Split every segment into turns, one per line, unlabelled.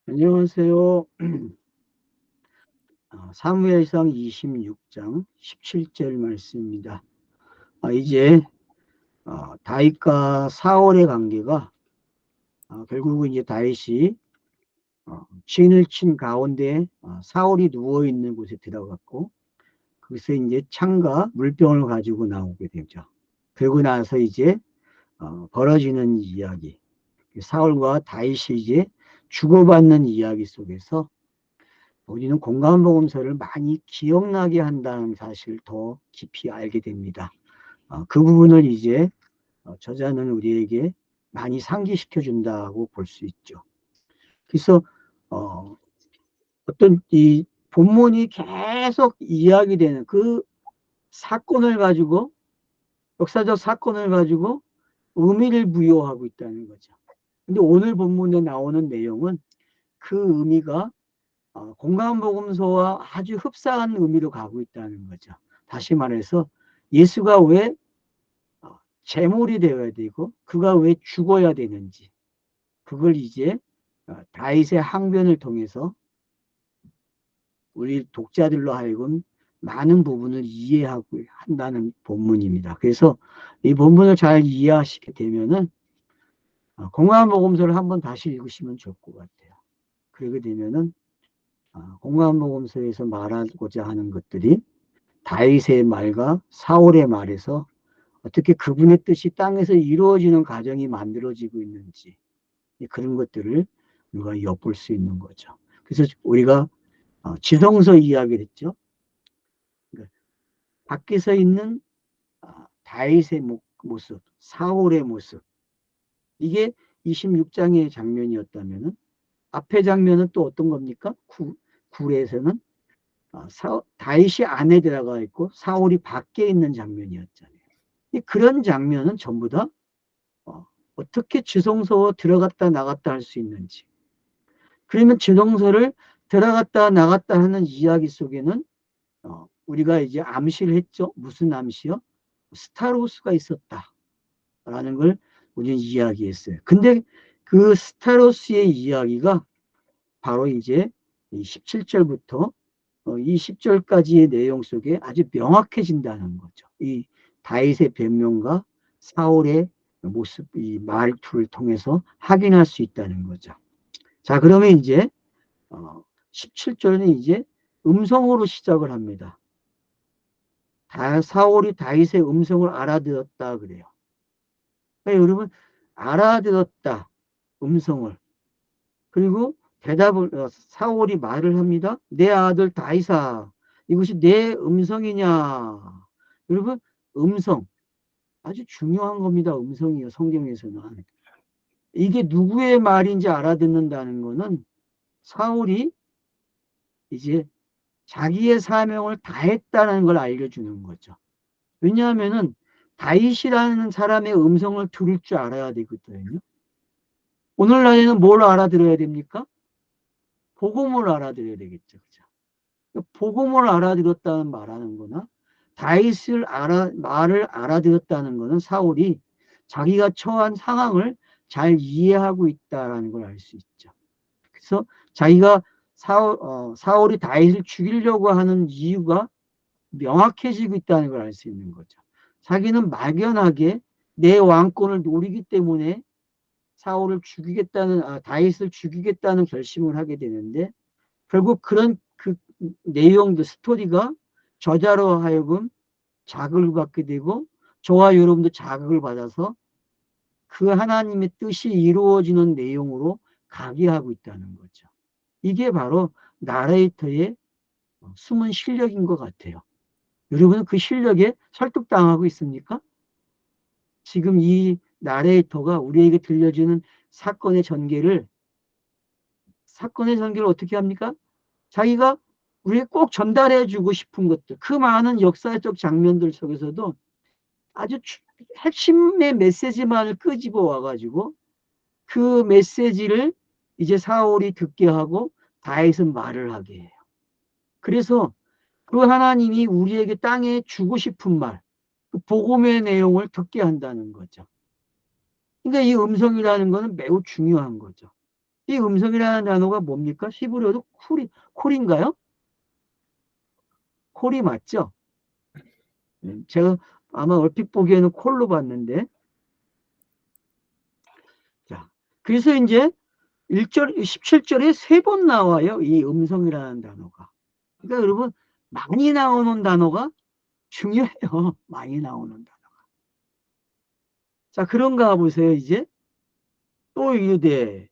안녕하세요. 사무엘상 26장 17절 말씀입니다. 이제 다윗과 사울의 관계가 결국은 이제 다윗이 진을 친 가운데 사울이 누워 있는 곳에 들어갔고, 거기서 이제 창과 물병을 가지고 나오게 되죠. 그러고 나서 이제 벌어지는 이야기, 사울과 다윗이 이제 주고받는 이야기 속에서 우리는 공간복음서를 많이 기억나게 한다는 사실을 더 깊이 알게 됩니다. 그 부분을 이제 저자는 우리에게 많이 상기시켜 준다고 볼 수 있죠. 그래서 어떤 이 본문이 계속 이야기되는 그 사건을 가지고, 역사적 사건을 가지고 의미를 부여하고 있다는 거죠. 근데 오늘 본문에 나오는 내용은 그 의미가 공간복음서와 아주 흡사한 의미로 가고 있다는 거죠. 다시 말해서 예수가 왜 제물이 되어야 되고 그가 왜 죽어야 되는지, 그걸 이제 다윗의 항변을 통해서 우리 독자들로 하여금 많은 부분을 이해하고 한다는 본문입니다. 그래서 이 본문을 잘 이해하시게 되면은 공간복음서를 한번 다시 읽으시면 좋을 것 같아요. 그러게 되면은 공간복음서에서 말하고자 하는 것들이 다윗의 말과 사울의 말에서 어떻게 그분의 뜻이 땅에서 이루어지는 과정이 만들어지고 있는지, 그런 것들을 우리가 엿볼 수 있는 거죠. 그래서 우리가 지성서 이야기를 했죠. 그러니까 밖에서 있는 다윗의 모습, 사울의 모습, 이게 26장의 장면이었다면 앞의 장면은 또 어떤 겁니까? 굴에서는 다윗이 안에 들어가 있고 사울이 밖에 있는 장면이었잖아요. 그런 장면은 전부 다 어떻게 지성소에 들어갔다 나갔다 할 수 있는지, 그러면 지성소를 들어갔다 나갔다 하는 이야기 속에는 우리가 이제 암시를 했죠. 무슨 암시요? 스타로스가 있었다라는 걸 우리는 이야기했어요. 근데 그 스타로스의 이야기가 바로 이제 17절부터 20절까지의 내용 속에 아주 명확해진다는 거죠. 이 다윗의 변명과 사울의 모습, 이 말투를 통해서 확인할 수 있다는 거죠. 자, 그러면 이제 17절은 이제 음성으로 시작을 합니다. 사울이 다윗의 음성을 알아들었다 그래요. 그러니까 여러분, 알아들었다, 음성을. 그리고 대답을, 사울이 말을 합니다. 내 아들 다윗아, 이것이 내 음성이냐. 여러분, 음성. 아주 중요한 겁니다. 음성이요. 성경에서는. 이게 누구의 말인지 알아듣는다는 거는 사울이 이제 자기의 사명을 다했다는 걸 알려주는 거죠. 왜냐하면은 다윗이라는 사람의 음성을 들을 줄 알아야 되거든요. 오늘날에는 뭘 알아들어야 됩니까? 복음을 알아들어야 되겠죠. 그죠? 복음을 알아들었다는 말하는 거나 말을 알아들었다는 거는 사울이 자기가 처한 상황을 잘 이해하고 있다는 걸 알 수 있죠. 그래서 자기가 사울이 다윗을 죽이려고 하는 이유가 명확해지고 있다는 걸 알 수 있는 거죠. 자기는 막연하게 내 왕권을 노리기 때문에 다윗을 죽이겠다는 결심을 하게 되는데, 결국 그런 그 내용도 스토리가 저자로 하여금 자극을 받게 되고 저와 여러분도 자극을 받아서 그 하나님의 뜻이 이루어지는 내용으로 가게 하고 있다는 거죠. 이게 바로 나레이터의 숨은 실력인 것 같아요. 여러분은 그 실력에 설득당하고 있습니까? 지금 이 나레이터가 우리에게 들려주는 사건의 전개를 어떻게 합니까? 자기가 우리에게 꼭 전달해 주고 싶은 것들, 그 많은 역사적 장면들 속에서도 아주 핵심의 메시지만을 끄집어 와가지고 그 메시지를 이제 사울이 듣게 하고 다윗은 말을 하게 해요. 그래서 그 하나님이 우리에게 땅에 주고 싶은 말, 그 복음의 내용을 듣게 한다는 거죠. 그러니까 이 음성이라는 것은 매우 중요한 거죠. 이 음성이라는 단어가 뭡니까? 히브리어도 콜인가요? 콜이 맞죠? 제가 아마 얼핏 보기에는 콜로 봤는데. 자, 그래서 이제 1절, 17절에 3번 나와요. 이 음성이라는 단어가. 그러니까 여러분, 많이 나오는 단어가 중요해요. 많이 나오는 단어. 자, 그런가 보세요, 이제. 또 이르되,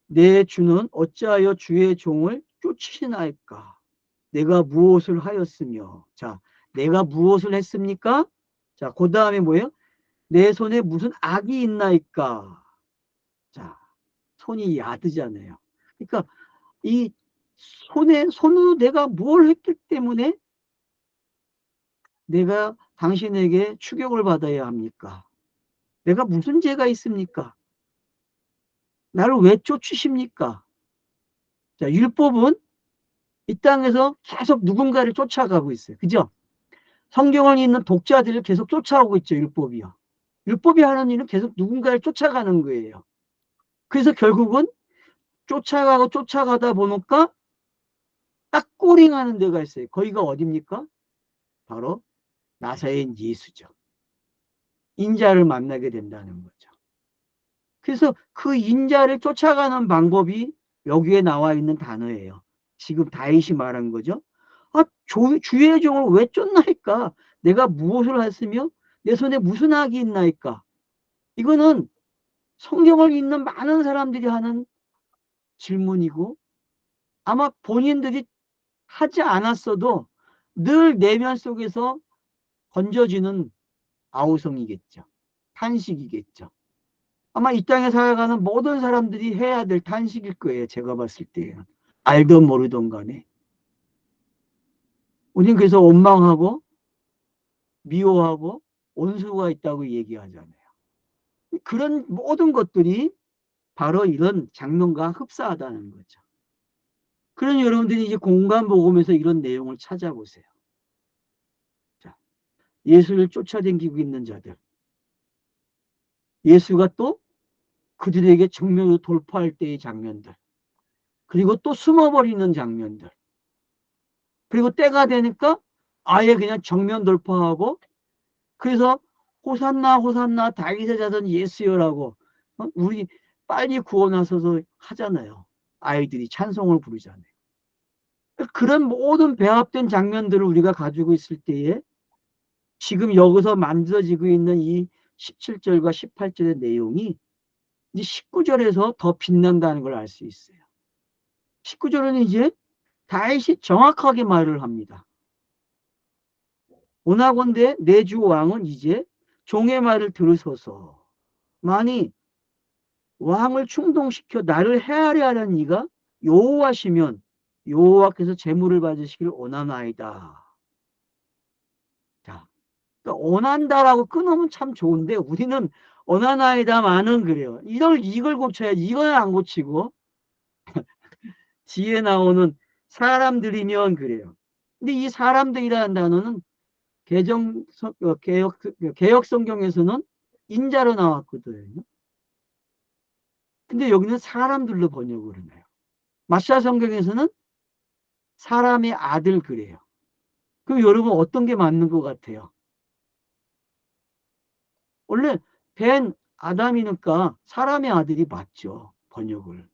내 주는 어찌하여 주의 종을 쫓으시나이까? 내가 무엇을 하였으며. 자, 내가 무엇을 했습니까? 자, 그 다음에 뭐예요? 내 손에 무슨 악이 있나이까? 자, 손이 야드잖아요. 그러니까 이 손으로 내가 뭘 했기 때문에 내가 당신에게 추격을 받아야 합니까? 내가 무슨 죄가 있습니까? 나를 왜 쫓으십니까? 자, 율법은 이 땅에서 계속 누군가를 쫓아가고 있어요. 그죠? 성경을 읽는 독자들을 계속 쫓아오고 있죠. 율법이요. 율법이 하는 일은 계속 누군가를 쫓아가는 거예요. 그래서 결국은 쫓아가다 보니까 딱 꼬링하는 데가 있어요. 거기가 어딥니까? 바로 나사렛 예수죠. 인자를 만나게 된다는 거죠. 그래서 그 인자를 쫓아가는 방법이 여기에 나와 있는 단어예요. 지금 다윗이 말한 거죠. 아, 주의 종을 왜 쫓나이까? 내가 무엇을 했으며 내 손에 무슨 악이 있나이까? 이거는 성경을 읽는 많은 사람들이 하는 질문이고 아마 본인들이 하지 않았어도 늘 내면 속에서 건져지는 아우성이겠죠. 탄식이겠죠. 아마 이 땅에 살아가는 모든 사람들이 해야 될 탄식일 거예요. 제가 봤을 때는. 알던 모르던 간에. 우리는 그래서 원망하고 미워하고 원수가 있다고 얘기하잖아요. 그런 모든 것들이 바로 이런 장면과 흡사하다는 거죠. 그러니 여러분들이 이제 공간 복음에서 이런 내용을 찾아보세요. 자, 예수를 쫓아다니고 있는 자들. 예수가 또 그들에게 정면으로 돌파할 때의 장면들. 그리고 또 숨어버리는 장면들. 그리고 때가 되니까 아예 그냥 정면 돌파하고 그래서 호산나 호산나 다윗의 자손 예수여라고 우리 빨리 구원하소서 하잖아요. 아이들이 찬송을 부르잖아요. 그런 모든 배합된 장면들을 우리가 가지고 있을 때에 지금 여기서 만들어지고 있는 이 17절과 18절의 내용이 이제 19절에서 더 빛난다는 걸 알 수 있어요. 19절은 이제 다윗이 정확하게 말을 합니다. 원하건대 내 주 왕은 이제 종의 말을 들으소서. 만이 왕을 충동시켜 나를 헤아려 하는 이가 여호와시면 여호와께서 재물을 받으시길 원하나이다. 자, 그러니까 원한다라고 끊으면 참 좋은데 우리는 원하나이다만은 그래요. 이걸 고쳐야지. 이걸 안 고치고 뒤에 나오는 사람들이면 그래요. 근데 이 사람들이라는 단어는 개혁 성경에서는 인자로 나왔거든요. 근데 여기는 사람들로 번역을 해요. 마샤 성경에서는 사람의 아들 그래요. 그럼 여러분 어떤 게 맞는 것 같아요? 원래 벤 아담이니까 사람의 아들이 맞죠. 번역을.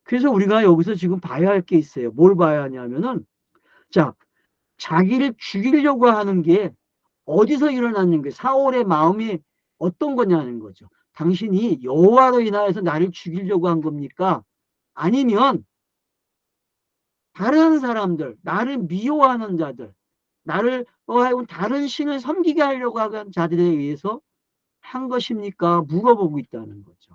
그래서 우리가 여기서 지금 봐야 할 게 있어요. 뭘 봐야 하냐면은 자, 자기를 죽이려고 하는 게 어디서 일어나는 게 사울의 마음이 어떤 거냐는 거죠. 당신이 여호와로 인하여서 나를 죽이려고 한 겁니까? 아니면 다른 사람들, 나를 미워하는 자들, 나를 다른 신을 섬기게 하려고 하는 자들에 의해서 한 것입니까? 물어보고 있다는 거죠.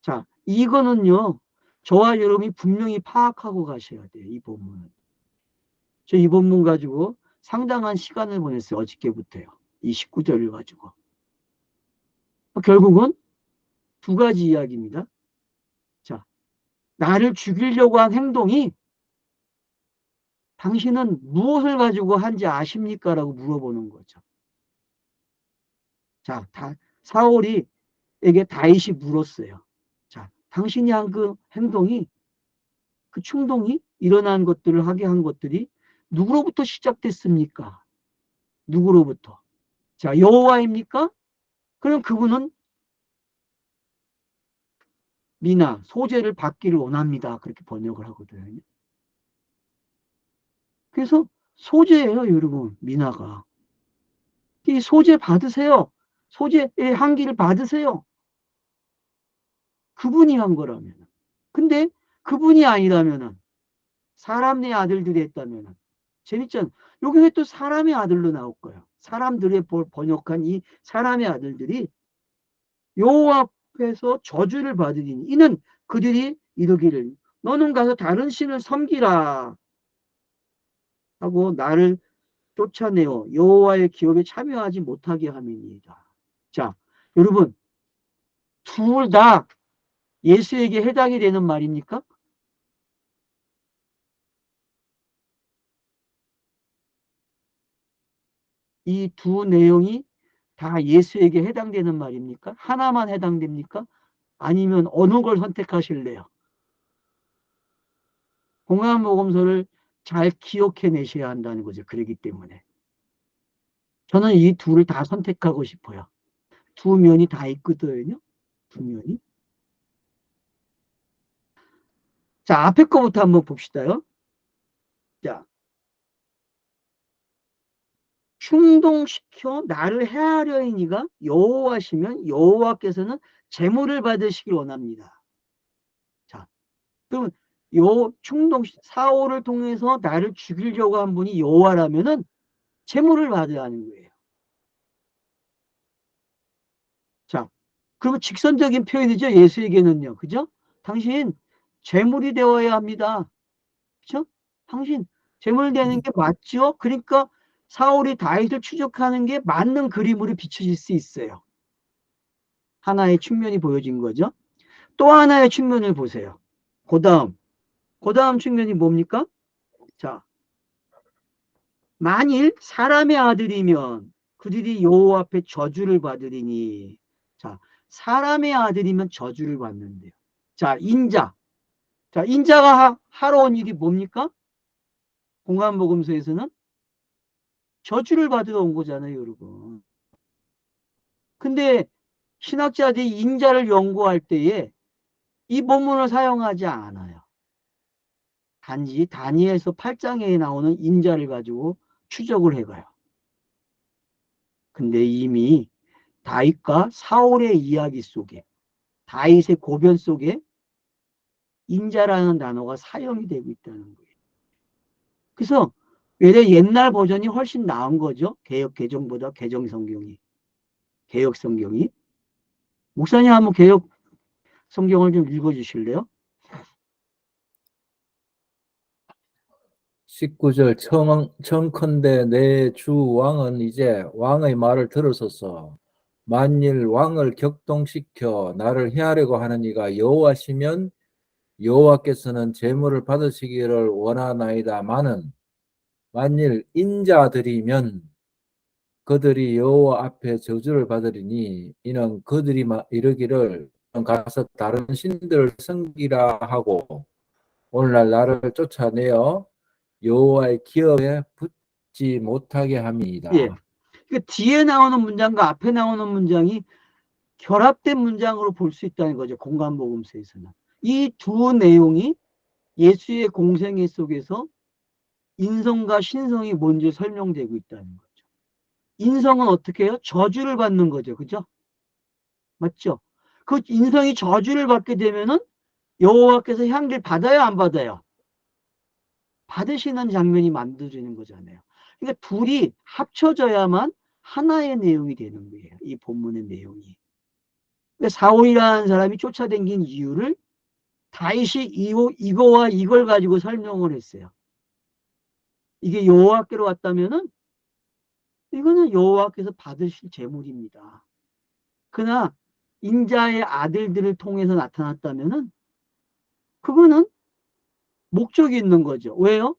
자, 이거는요, 저와 여러분이 분명히 파악하고 가셔야 돼요, 이 본문은. 저 이 본문 가지고 상당한 시간을 보냈어요, 어저께부터요. 이 19절을 가지고. 결국은 두 가지 이야기입니다. 자, 나를 죽이려고 한 행동이 당신은 무엇을 가지고 한지 아십니까? 라고 물어보는 거죠. 자, 사울이 다윗이 물었어요. 자, 당신이 한 그 행동이, 그 충동이 일어난 것들을 하게 한 것들이 누구로부터 시작됐습니까? 누구로부터? 자, 여호와입니까? 그럼 그분은 미나, 소재를 받기를 원합니다. 그렇게 번역을 하거든요. 그래서 소재예요, 여러분, 미나가. 이 소재 받으세요. 소재의 한기를 받으세요. 그분이 한 거라면. 근데 그분이 아니라면은, 사람의 아들들이 했다면은, 재밌잖아. 여기 왜 또 사람의 아들로 나올 거야? 사람들의 번역한 이 사람의 아들들이 여호와 앞에서 저주를 받으리니 이는 그들이 이르기를 너는 가서 다른 신을 섬기라 하고 나를 쫓아내어 여호와의 기업에 참여하지 못하게 함이니이다. 자, 여러분 둘 다 예수에게 해당이 되는 말입니까? 이 두 내용이 다 예수에게 해당되는 말입니까? 하나만 해당됩니까? 아니면 어느 걸 선택하실래요? 공안모검서를 잘 기억해내셔야 한다는 거죠. 그러기 때문에. 저는 이 둘을 다 선택하고 싶어요. 두 면이 다 있거든요. 두 면이. 자, 앞에 거부터 한번 봅시다요. 자, 충동시켜 나를 해하려니가 여호와시면 여호와께서는 재물을 받으시길 원합니다. 자, 그럼 요 사울을 통해서 나를 죽이려고 한 분이 여호와라면은 재물을 받아야 하는 거예요. 자, 그리고 직선적인 표현이죠. 예수에게는요. 그죠? 당신 재물이 되어야 합니다. 그죠? 당신 재물 되는 게 맞죠? 그러니까 사울이 다윗을 추적하는 게 맞는 그림으로 비춰질 수 있어요. 하나의 측면이 보여진 거죠. 또 하나의 측면을 보세요. 그 다음 측면이 뭡니까? 자, 만일 사람의 아들이면 그들이 여호와 앞에 저주를 받으리니. 자, 사람의 아들이면 저주를 받는데요. 자, 인자. 자, 인자가 하러 온 일이 뭡니까? 공안복음서에서는 저주를 받으러 온 거잖아요, 여러분. 근데 신학자들이 인자를 연구할 때에 이 본문을 사용하지 않아요. 단지 다니엘서 8장에 나오는 인자를 가지고 추적을 해가요. 근데 이미 다윗과 사울의 이야기 속에, 다윗의 고변 속에 인자라는 단어가 사용이 되고 있다는 거예요. 그래서 외래 옛날 버전이 훨씬 나은 거죠. 개역 개정보다 개정 성경이. 개역 성경이. 목사님 한번 개역 성경을 좀 읽어주실래요?
19절 청컨대 내 주 왕은 이제 왕의 말을 들으소서. 만일 왕을 격동시켜 나를 해하려고 하는 이가 여호와시면 여호와께서는 제물을 받으시기를 원하나이다마는 만일 인자들이면 그들이 여호와 앞에 저주를 받으리니 이는 그들이 이르기를 가서 다른 신들을 섬기라 하고 오늘날 나를 쫓아내어 여호와의 기업에 붙지 못하게 함이다.
예. 그러니까 뒤에 나오는 문장과 앞에 나오는 문장이 결합된 문장으로 볼 수 있다는 거죠. 공간복음서에서는. 이 두 내용이 예수의 공생애 속에서 인성과 신성이 뭔지 설명되고 있다는 거죠. 인성은 어떻게 해요? 저주를 받는 거죠. 그죠? 맞죠? 그 인성이 저주를 받게 되면은 여호와께서 향기를 받아요, 안 받아요? 받으시는 장면이 만들어지는 거잖아요. 그러니까 둘이 합쳐져야만 하나의 내용이 되는 거예요. 이 본문의 내용이. 그러니까 사울이라는 사람이 쫓아다닌 이유를 다윗이 이거와 이걸 가지고 설명을 했어요. 이게 여호와께로 왔다면은 이거는 여호와께서 받으실 제물입니다. 그러나 인자의 아들들을 통해서 나타났다면은 그거는 목적이 있는 거죠. 왜요?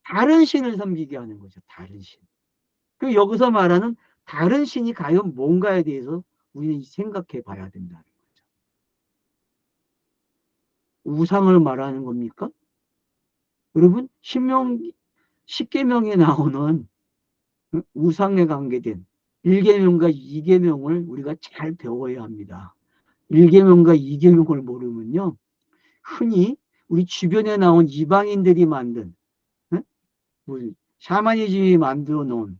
다른 신을 섬기게 하는 거죠. 다른 신. 그 여기서 말하는 다른 신이 과연 뭔가에 대해서 우리는 생각해 봐야 된다는 거죠. 우상을 말하는 겁니까? 여러분, 십계명에 나오는 우상에 관계된 1계명과 2계명을 우리가 잘 배워야 합니다. 1계명과 2계명을 모르면요, 흔히 우리 주변에 나온 이방인들이 만든, 뭐 샤머니즘이 만들어 놓은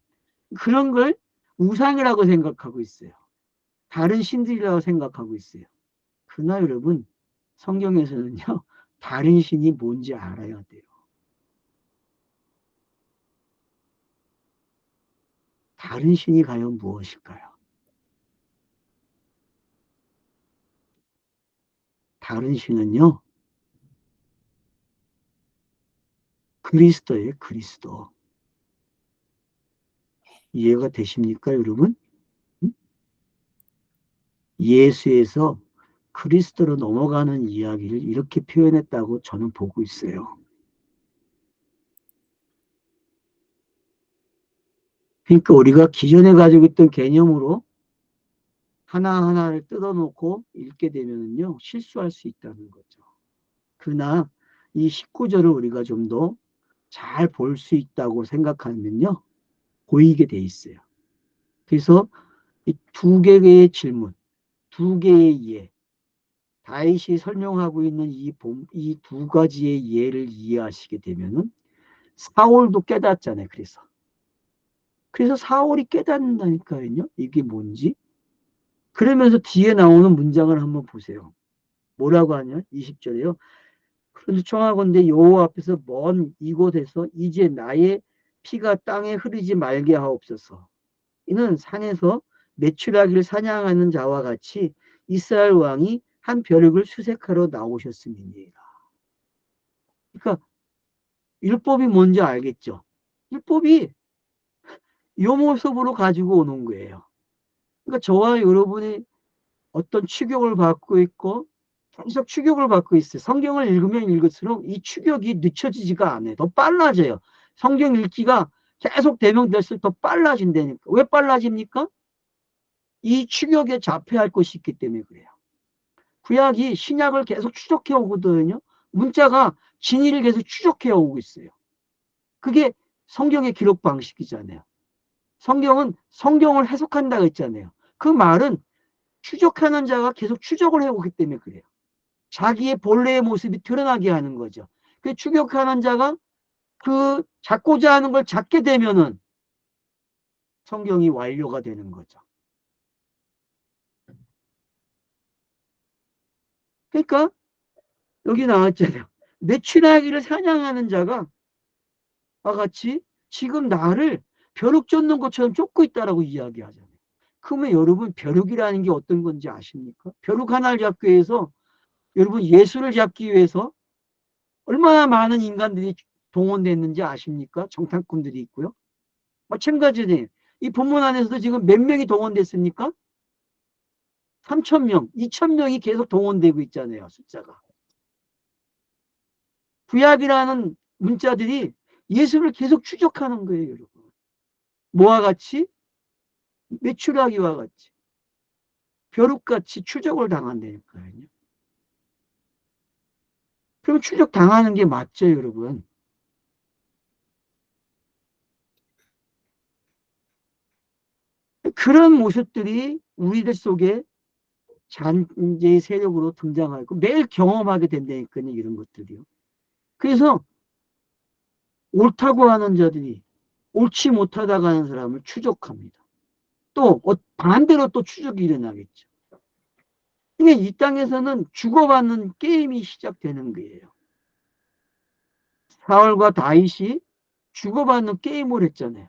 그런 걸 우상이라고 생각하고 있어요. 다른 신들이라고 생각하고 있어요. 그러나 여러분, 성경에서는요, 다른 신이 뭔지 알아야 돼요. 다른 신이 과연 무엇일까요? 다른 신은요, 그리스도예요, 그리스도. 이해가 되십니까, 여러분? 예수에서 그리스도로 넘어가는 이야기를 이렇게 표현했다고 저는 보고 있어요. 그러니까 우리가 기존에 가지고 있던 개념으로 하나하나를 뜯어놓고 읽게 되면요, 실수할 수 있다는 거죠. 그러나 이 19절을 우리가 좀 더 잘 볼 수 있다고 생각하면요, 보이게 돼 있어요. 그래서 이 두 개의 질문, 두 개의 이해, 다윗이 설명하고 있는 이 두 가지의 이해를 이해하시게 되면은 사울도 깨닫잖아요. 그래서 사울이 깨닫는다니까요. 이게 뭔지. 그러면서 뒤에 나오는 문장을 한번 보세요. 뭐라고 하냐? 20절에요. 그런데 청하건대 여호와 앞에서 먼 이곳에서 이제 나의 피가 땅에 흐르지 말게 하옵소서. 이는 산에서 메추라기를 사냥하는 자와 같이 이스라엘 왕이 한 벼룩을 수색하러 나오셨음이니라. 그러니까 율법이 뭔지 알겠죠? 율법이 이 모습으로 가지고 오는 거예요. 그러니까 저와 여러분이 어떤 추격을 받고 있고 계속 추격을 받고 있어요. 성경을 읽으면 읽을수록 이 추격이 늦춰지지가 않아요. 더 빨라져요. 성경 읽기가 계속 대명될수록 더 빨라진다니까. 왜 빨라집니까? 이 추격에 잡혀야 할 것이 있기 때문에 그래요. 구약이 신약을 계속 추적해 오거든요. 문자가 진리를 계속 추적해 오고 있어요. 그게 성경의 기록 방식이잖아요. 성경은 성경을 해석한다고 했잖아요. 그 말은 추적하는 자가 계속 추적을 해오기 때문에 그래요. 자기의 본래의 모습이 드러나게 하는 거죠. 그 추격하는 자가 그 잡고자 하는 걸 잡게 되면은 성경이 완료가 되는 거죠. 그러니까 여기 나왔잖아요. 메추라기를 사냥하는 자가 같이 지금 나를 벼룩 쫓는 것처럼 쫓고 있다라고 이야기하잖아요. 그러면 여러분 벼룩이라는 게 어떤 건지 아십니까? 벼룩 하나를 잡기 위해서 여러분 예수를 잡기 위해서 얼마나 많은 인간들이 동원됐는지 아십니까? 정탐꾼들이 있고요. 마찬가지네. 이 본문 안에서도 지금 몇 명이 동원됐습니까? 3,000명, 2,000명이 계속 동원되고 있잖아요. 숫자가. 구약이라는 문자들이 예수를 계속 추적하는 거예요, 여러분. 뭐와 같이? 메추라기와 같이. 벼룩같이 추적을 당한다니까요. 그럼 추적 당하는 게 맞죠, 여러분? 그런 모습들이 우리들 속에 잔재의 세력으로 등장하고 매일 경험하게 된다니까요, 이런 것들이요. 그래서 옳다고 하는 자들이 옳지 못하다고 하는 사람을 추적합니다. 또 반대로 또 추적이 일어나겠죠. 그러니까 이 땅에서는 주고받는 게임이 시작되는 거예요. 사울과 다윗이 주고받는 게임을 했잖아요.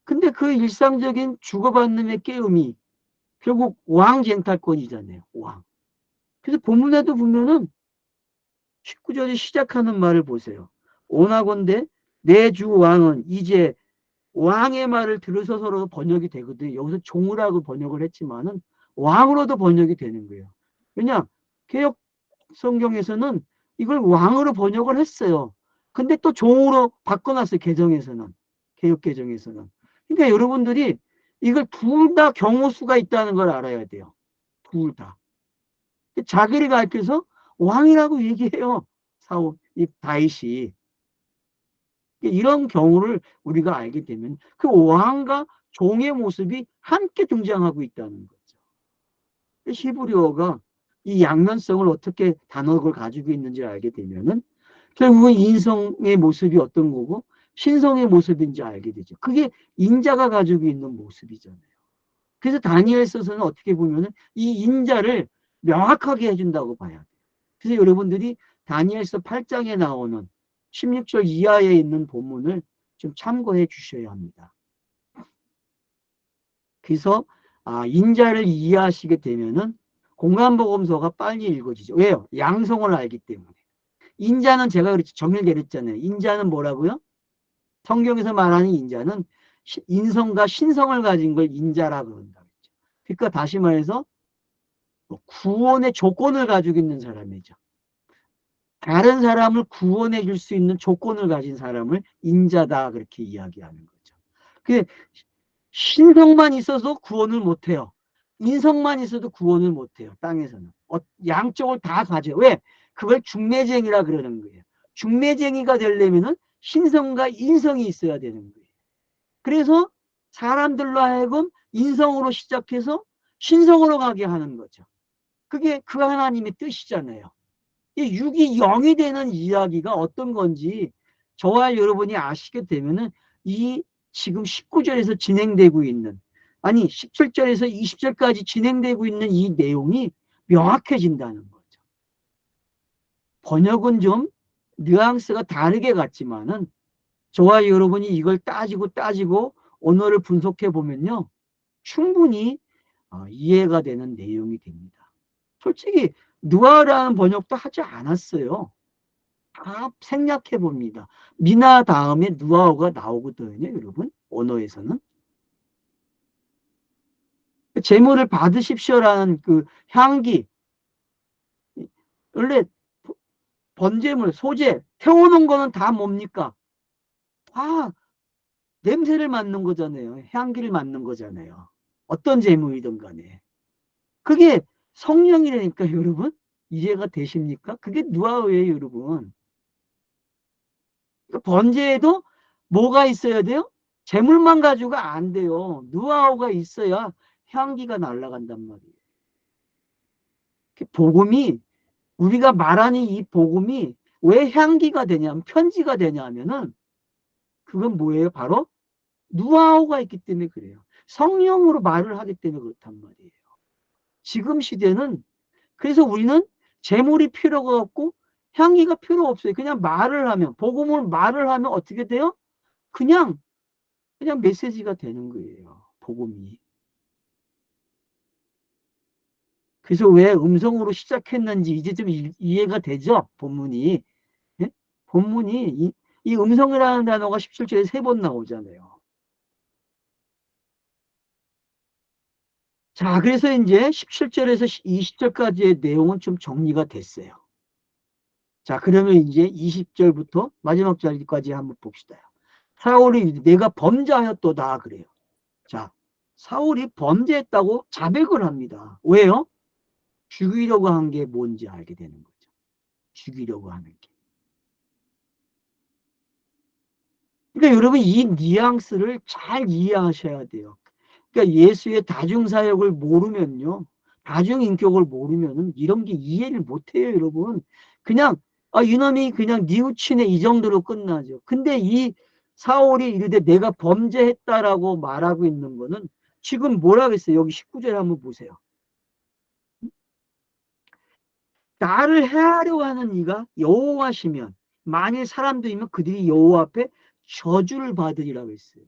근데 그 일상적인 주고받는 게임이 결국 왕 쟁탈권이잖아요. 왕. 그래서 본문에도 보면은 19절이 시작하는 말을 보세요. 오나건대 내 주 왕은 이제 왕의 말을 들으서서로 번역이 되거든요. 여기서 종으라고 번역을 했지만은 왕으로도 번역이 되는 거예요. 왜냐? 개혁 성경에서는 이걸 왕으로 번역을 했어요. 근데 또 종으로 바꿔놨어요. 개정에서는. 개혁 개정에서는. 그러니까 여러분들이 이걸 둘 다 경우수가 있다는 걸 알아야 돼요. 둘 다. 자기를 가리켜서 왕이라고 얘기해요. 이 다윗이. 이런 경우를 우리가 알게 되면 그 왕과 종의 모습이 함께 등장하고 있다는 거죠. 히브리어가 이 양면성을 어떻게 단어를 가지고 있는지 알게 되면은 결국은 인성의 모습이 어떤 거고 신성의 모습인지 알게 되죠. 그게 인자가 가지고 있는 모습이잖아요. 그래서 다니엘서서는 어떻게 보면은 이 인자를 명확하게 해준다고 봐야 돼요. 그래서 여러분들이 다니엘서 8장에 나오는 16절 이하에 있는 본문을 좀 참고해 주셔야 합니다. 그래서 인자를 이해하시게 되면은 공간복음서가 빨리 읽어지죠. 왜요? 양성을 알기 때문에. 인자는 제가 그렇지 정의를 내렸잖아요. 인자는 뭐라고요? 성경에서 말하는 인자는 인성과 신성을 가진 걸 인자라 그런다. 그러니까 다시 말해서 구원의 조건을 가지고 있는 사람이죠. 다른 사람을 구원해 줄 수 있는 조건을 가진 사람을 인자다 그렇게 이야기하는 거죠. 그 신성만 있어도 구원을 못해요. 인성만 있어도 구원을 못해요. 땅에서는. 양쪽을 다 가져. 왜? 그걸 중매쟁이라 그러는 거예요. 중매쟁이가 되려면은 신성과 인성이 있어야 되는 거예요. 그래서 사람들로 하여금 인성으로 시작해서 신성으로 가게 하는 거죠. 그게 그 하나님의 뜻이잖아요. 이 6이 0이 되는 이야기가 어떤 건지 저와 여러분이 아시게 되면은 이 지금 19절에서 진행되고 있는 17절에서 20절까지 진행되고 있는 이 내용이 명확해진다는 거죠. 번역은 좀 뉘앙스가 다르게 같지만은 저와 여러분이 이걸 따지고 언어를 분석해 보면요. 충분히 이해가 되는 내용이 됩니다. 솔직히 누아라는 번역도 하지 않았어요. 다 생략해 봅니다. 미나 다음에 누아가 나오거든요, 여러분. 언어에서는. 재물을 받으십시오라는 그 향기. 원래 번제물, 소재, 태워놓은 거는 다 뭡니까? 다 냄새를 맡는 거잖아요. 향기를 맡는 거잖아요. 어떤 재물이든 간에. 그게 성령이라니까, 여러분. 이해가 되십니까? 그게 누아예요, 여러분. 번제에도 뭐가 있어야 돼요? 재물만 가지고가 안 돼요. 노하우가 있어야 향기가 날아간단 말이에요. 복음이 우리가 말하는 이 복음이 왜 향기가 되냐면 편지가 되냐면은 그건 뭐예요? 바로 노하우가 있기 때문에 그래요. 성령으로 말을 하기 때문에 그렇단 말이에요. 지금 시대는 그래서 우리는 재물이 필요가 없고 향기가 필요 없어요. 그냥 말을 하면 복음을 말을 하면 어떻게 돼요? 그냥 메시지가 되는 거예요. 복음이. 그래서 왜 음성으로 시작했는지 이제 좀 이해가 되죠? 본문이. 예? 본문이 이 음성이라는 단어가 17절에 3번 나오잖아요. 자, 그래서 이제 17절에서 20절까지의 내용은 좀 정리가 됐어요. 자, 그러면 이제 20절부터 마지막 절까지 한번 봅시다. 사울이 내가 범죄하였도다 그래요. 자, 사울이 범죄했다고 자백을 합니다. 왜요? 죽이려고 한 게 뭔지 알게 되는 거죠. 죽이려고 하는 게. 그러니까 여러분 이 뉘앙스를 잘 이해하셔야 돼요. 그러니까 예수의 다중사역을 모르면요. 다중인격을 모르면은 이런 게 이해를 못해요, 여러분. 그냥 이놈이 그냥 뉘우치네 이 정도로 끝나죠. 근데 이 사울이 이르되 내가 범죄했다라고 말하고 있는 거는 지금 뭐라고 했어요? 여기 19절에 한번 보세요. 나를 해하려 하는 이가 여호와시면 만일 사람들이면 그들이 여호와 앞에 저주를 받으리라고 했어요.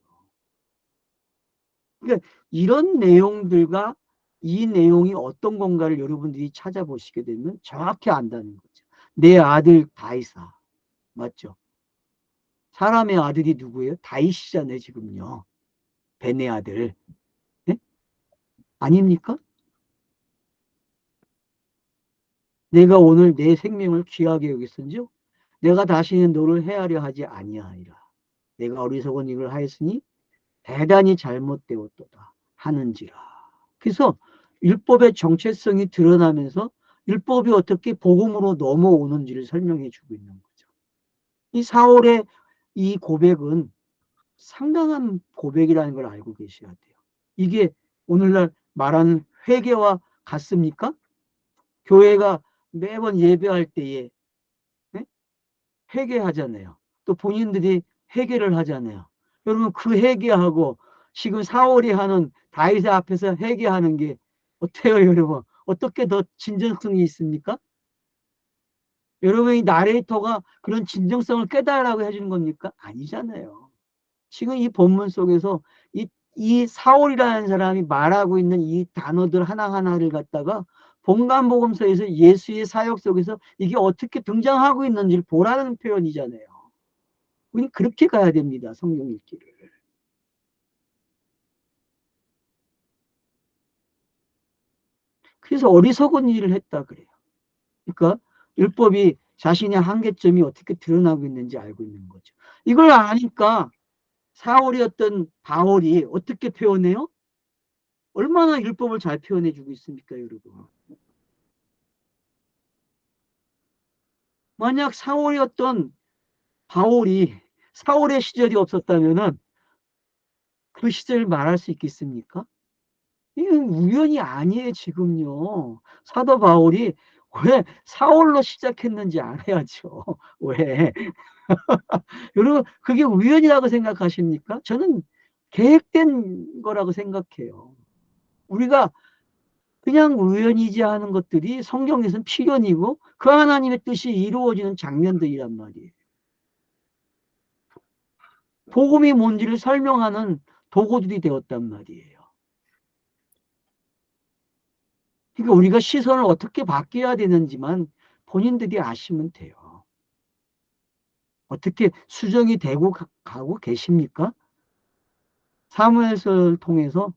그러니까 이런 내용들과 이 내용이 어떤 건가를 여러분들이 찾아보시게 되면 정확히 안다는 거죠. 내 아들 다이사 맞죠? 사람의 아들이 누구예요? 다이시잖아요 지금요. 벤의 아들. 네? 아닙니까? 내가 오늘 내 생명을 귀하게 여겼은즉 내가 다시는 너를 해하려 하지 아니하리라. 내가 어리석은 일을 하였으니 대단히 잘못되었도다. 하는지라. 그래서 율법의 정체성이 드러나면서 율법이 어떻게 복음으로 넘어오는지를 설명해 주고 있는 거죠. 이 사울의 이 고백은 상당한 고백이라는 걸 알고 계셔야 돼요. 이게 오늘날 말하는 회개와 같습니까? 교회가 매번 예배할 때에 네? 회개하잖아요. 또 본인들이 회개를 하잖아요. 여러분 그 회개하고 지금 사울이 하는 다윗의 앞에서 회개하는 게 어때요, 여러분? 어떻게 더 진정성이 있습니까? 여러분 이 나레이터가 그런 진정성을 깨달으라고 해주는 겁니까? 아니잖아요. 지금 이 본문 속에서 이 사울이라는 사람이 말하고 있는 이 단어들 하나하나를 갖다가 본간복음서에서 예수의 사역 속에서 이게 어떻게 등장하고 있는지를 보라는 표현이잖아요. 우리 그렇게 가야 됩니다. 성경 읽기를. 그래서 어리석은 일을 했다 그래요. 그러니까 율법이 자신의 한계점이 어떻게 드러나고 있는지 알고 있는 거죠. 이걸 아니까 사울이었던 바울이 어떻게 표현해요? 얼마나 율법을 잘 표현해주고 있습니까, 여러분? 만약 사울이었던 바울이 사울의 시절이 없었다면은 그 시절을 말할 수 있겠습니까? 이건 우연이 아니에요, 지금요. 사도 바울이 왜 사울로 시작했는지 알아야죠. 왜? 여러분, 그게 우연이라고 생각하십니까? 저는 계획된 거라고 생각해요. 우리가 그냥 우연이지 하는 것들이 성경에서는 필연이고 그 하나님의 뜻이 이루어지는 장면들이란 말이에요. 복음이 뭔지를 설명하는 도구들이 되었단 말이에요. 그러니까 우리가 시선을 어떻게 바뀌어야 되는지만 본인들이 아시면 돼요. 어떻게 수정이 되고 가고 계십니까? 사무엘서를 통해서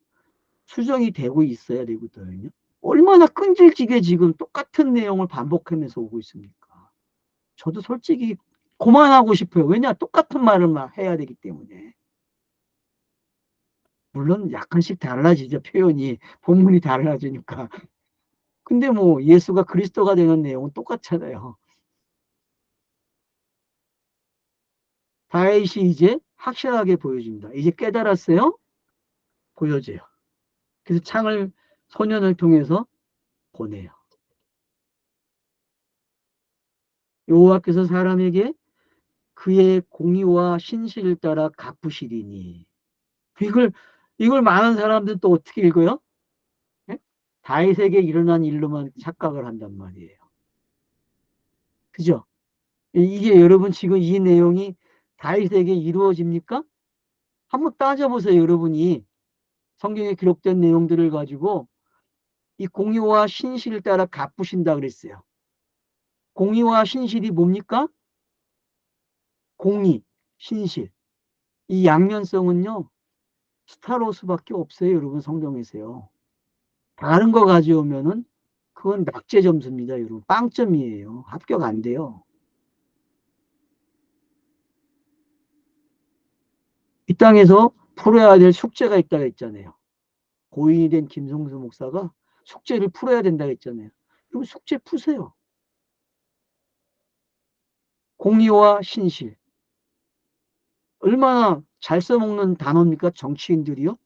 수정이 되고 있어야 되거든요. 얼마나 끈질기게 지금 똑같은 내용을 반복하면서 오고 있습니까? 저도 솔직히 그만하고 싶어요. 왜냐? 똑같은 말을 막 해야 되기 때문에. 물론 약간씩 달라지죠. 표현이. 본문이 달라지니까. 근데 뭐 예수가 그리스도가 되는 내용은 똑같잖아요. 다윗이 이제 확실하게 보여줍니다. 이제 깨달았어요? 보여줘요. 그래서 창을 소년을 통해서 보내요. 여호와께서 사람에게 그의 공의와 신실을 따라 갚으시리니. 이걸 이걸 많은 사람들은 또 어떻게 읽어요? 예? 다윗에게 일어난 일로만 착각을 한단 말이에요. 그죠? 이게 여러분 지금 이 내용이 다윗에게 이루어집니까? 한번 따져보세요, 여러분이. 성경에 기록된 내용들을 가지고 이 공의와 신실을 따라 갚으신다 그랬어요. 공의와 신실이 뭡니까? 공의, 신실. 이 양면성은요, 스타로스밖에 없어요, 여러분 성경에서요. 다른 거 가져오면은 그건 낙제 점수입니다, 여러분. 빵점이에요. 합격 안 돼요. 이 땅에서 풀어야 될 숙제가 있다고 했잖아요. 고인이 된 김성수 목사가 숙제를 풀어야 된다고 했잖아요. 그럼 숙제 푸세요. 공의와 신실. 얼마나 잘 써먹는 단어입니까? 정치인들이요?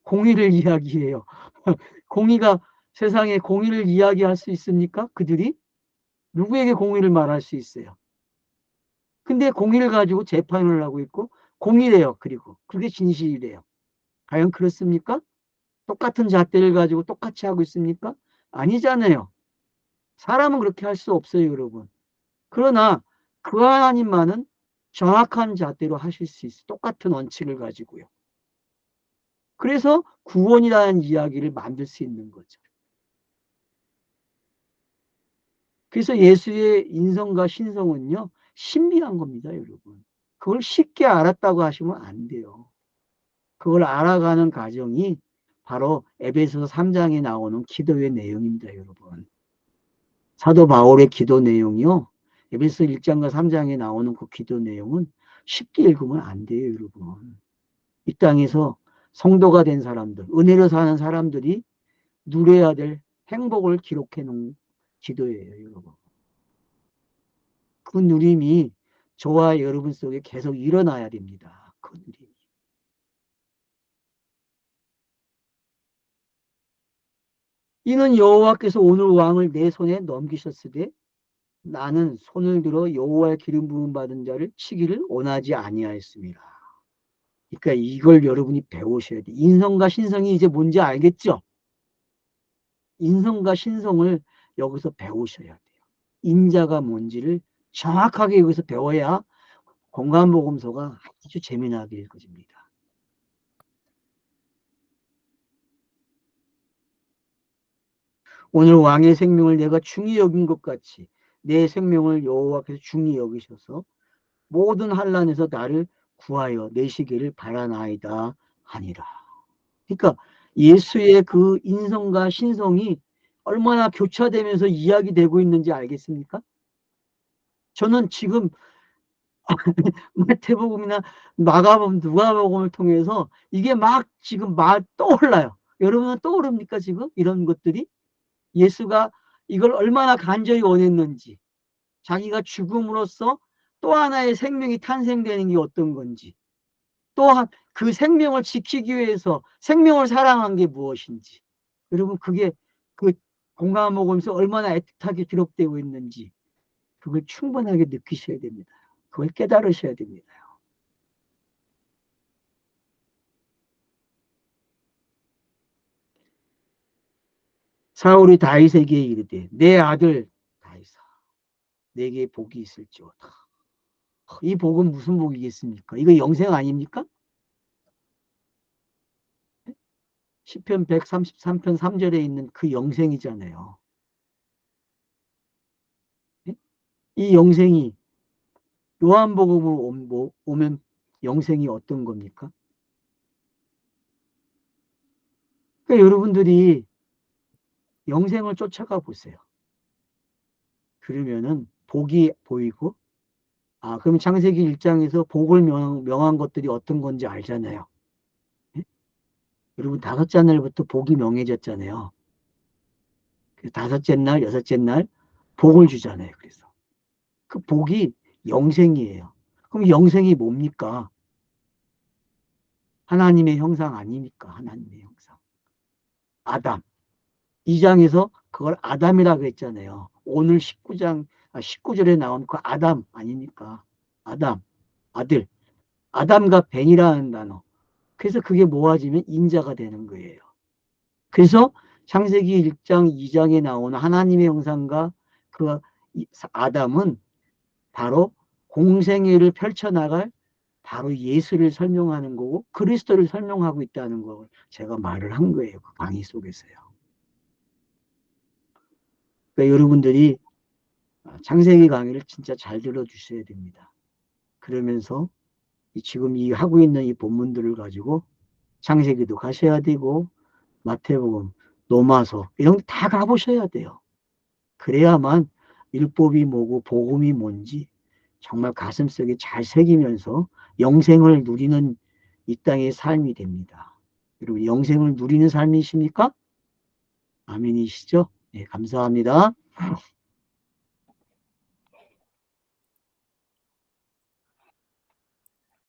공의를 이야기해요. 공의가 세상에 공의를 이야기할 수 있습니까? 그들이? 누구에게 공의를 말할 수 있어요? 근데 공의를 가지고 재판을 하고 있고 공의래요. 그리고 그게 진실이래요. 과연 그렇습니까? 똑같은 잣대를 가지고 똑같이 하고 있습니까? 아니잖아요. 사람은 그렇게 할 수 없어요, 여러분. 그러나 그 하나님만은 정확한 잣대로 하실 수 있어요. 똑같은 원칙을 가지고요. 그래서 구원이라는 이야기를 만들 수 있는 거죠. 그래서 예수의 인성과 신성은요, 신비한 겁니다, 여러분. 그걸 쉽게 알았다고 하시면 안 돼요. 그걸 알아가는 과정이 바로 에베소서 3장에 나오는 기도의 내용입니다, 여러분. 사도 바울의 기도 내용이요. 에베소 1장과 3장에 나오는 그 기도 내용은 쉽게 읽으면 안 돼요, 여러분. 이 땅에서 성도가 된 사람들, 은혜로 사는 사람들이 누려야 될 행복을 기록해 놓은 기도예요, 여러분. 그 누림이 저와 여러분 속에 계속 일어나야 됩니다. 그 누림이. 이는 여호와께서 오늘 왕을 내 손에 넘기셨으되 나는 손을 들어 여호와의 기름 부음 받은 자를 치기를 원하지 아니하였습니다. 그러니까 이걸 여러분이 배우셔야 돼요. 인성과 신성이 이제 뭔지 알겠죠? 인성과 신성을 여기서 배우셔야 돼요. 인자가 뭔지를 정확하게 여기서 배워야 공간복음서가 아주 재미나게 읽어집니다. 오늘 왕의 생명을 내가 중히 여긴 것 같이 내 생명을 여호와께서 중히 여기셔서 모든 환난에서 나를 구하여 내시기를 바라나이다 하니라. 그러니까 예수의 그 인성과 신성이 얼마나 교차되면서 이야기되고 있는지 알겠습니까? 저는 지금 마태복음이나 마가복음, 누가복음을 통해서 이게 막 지금 막 떠올라요. 여러분은 떠오릅니까 지금 이런 것들이? 예수가 이걸 얼마나 간절히 원했는지, 자기가 죽음으로써 또 하나의 생명이 탄생되는 게 어떤 건지, 또한 그 생명을 지키기 위해서 생명을 사랑한 게 무엇인지, 여러분 그게 그 공감을 먹으면서 얼마나 애틋하게 기록되고 있는지 그걸 충분하게 느끼셔야 됩니다. 그걸 깨달으셔야 됩니다. 사울이 다윗에게 이르되 내 아들 다윗아 내게 복이 있을지어다. 이 복은 무슨 복이겠습니까? 이거 영생 아닙니까? 시편 133편 3절에 있는 그 영생이잖아요. 이 영생이 요한복음으로 오면 영생이 어떤 겁니까? 그러니까 여러분들이 영생을 쫓아가 보세요. 그러면은 복이 보이고, 그럼 창세기 1장에서 복을 명한 것들이 어떤 건지 알잖아요. 예? 여러분 다섯째 날부터 복이 명해졌잖아요. 다섯째 날, 여섯째 날 복을 주잖아요. 그래서 그 복이 영생이에요. 그럼 영생이 뭡니까? 하나님의 형상 아닙니까? 하나님의 형상. 아담. 2장에서 그걸 아담이라고 했잖아요. 오늘 19절에 나온 그 아담 아닙니까? 아담, 아들. 아담과 벤이라는 단어. 그래서 그게 모아지면 인자가 되는 거예요. 그래서 창세기 1장, 2장에 나오는 하나님의 형상과 그 아담은 바로 공생애를 펼쳐나갈 바로 예수를 설명하는 거고 그리스도를 설명하고 있다는 걸 제가 말을 한 거예요. 그 강의 속에서요. 그러니까 여러분들이 창세기 강의를 진짜 잘 들어주셔야 됩니다. 그러면서 지금 이 하고 있는 이 본문들을 가지고 창세기도 가셔야 되고 마태복음, 로마서 이런 거 다 가보셔야 돼요. 그래야만 율법이 뭐고 복음이 뭔지 정말 가슴속에 잘 새기면서 영생을 누리는 이 땅의 삶이 됩니다. 여러분 영생을 누리는 삶이십니까? 아멘이시죠? 네, 감사합니다.